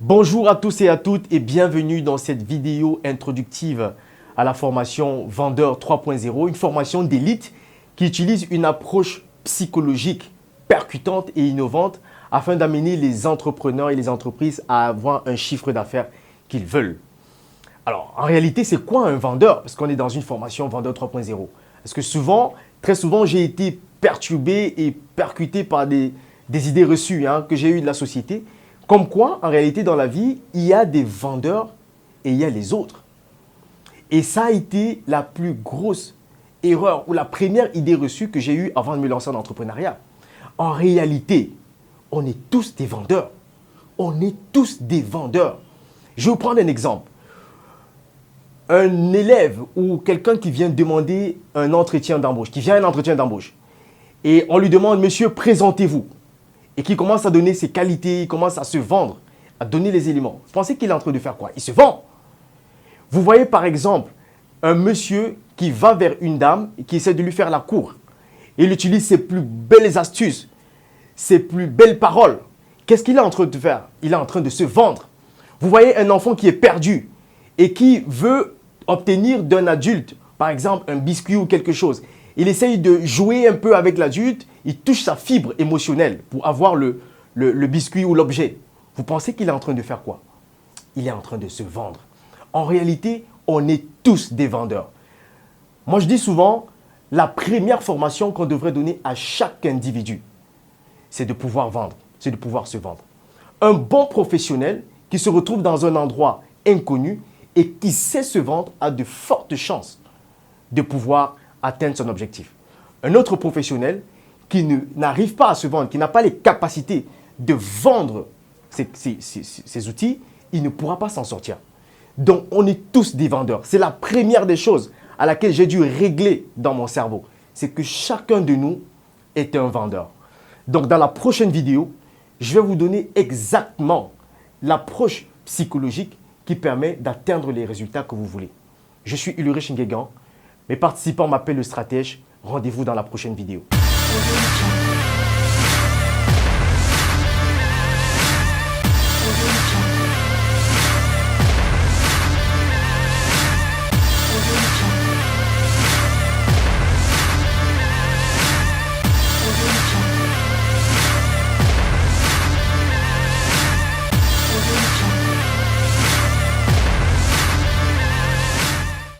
Bonjour à tous et à toutes et bienvenue dans cette vidéo introductive à la formation Vendeur 3.0, une formation d'élite qui utilise une approche psychologique percutante et innovante afin d'amener les entrepreneurs et les entreprises à avoir un chiffre d'affaires qu'ils veulent. Alors, en réalité, c'est quoi un vendeur? Parce qu'on est dans une formation Vendeur 3.0. Parce que très souvent, j'ai été perturbé et percuté par des idées reçues que j'ai eues de la société. Comme quoi, en réalité, dans la vie, il y a des vendeurs et il y a les autres. Et ça a été la plus grosse erreur ou la première idée reçue que j'ai eue avant de me lancer en entrepreneuriat. En réalité, on est tous des vendeurs. On est tous des vendeurs. Je vais vous prendre un exemple. Un élève ou quelqu'un qui vient demander un entretien d'embauche, et on lui demande, monsieur, présentez-vous. Et qui commence à donner ses qualités, il commence à se vendre, à donner les éléments. Vous pensez qu'il est en train de faire quoi? Il se vend. Vous voyez par exemple un monsieur qui va vers une dame et qui essaie de lui faire la cour. Il utilise ses plus belles astuces, ses plus belles paroles. Qu'est-ce qu'il est en train de faire? Il est en train de se vendre. Vous voyez un enfant qui est perdu et qui veut obtenir d'un adulte, par exemple un biscuit ou quelque chose. Il essaye de jouer un peu avec l'adulte, il touche sa fibre émotionnelle pour avoir le biscuit ou l'objet. Vous pensez qu'il est en train de faire quoi? Il est en train de se vendre. En réalité, on est tous des vendeurs. Moi, je dis souvent, la première formation qu'on devrait donner à chaque individu, c'est de pouvoir vendre, c'est de pouvoir se vendre. Un bon professionnel qui se retrouve dans un endroit inconnu et qui sait se vendre a de fortes chances de pouvoir atteindre son objectif. Un autre professionnel qui n'arrive pas à se vendre, qui n'a pas les capacités de vendre ses outils, il ne pourra pas s'en sortir. Donc, on est tous des vendeurs. C'est la première des choses à laquelle j'ai dû régler dans mon cerveau. C'est que chacun de nous est un vendeur. Donc, dans la prochaine vidéo, je vais vous donner exactement l'approche psychologique qui permet d'atteindre les résultats que vous voulez. Je suis Ulrich Nguégan. Mes participants m'appellent le stratège. Rendez-vous dans la prochaine vidéo.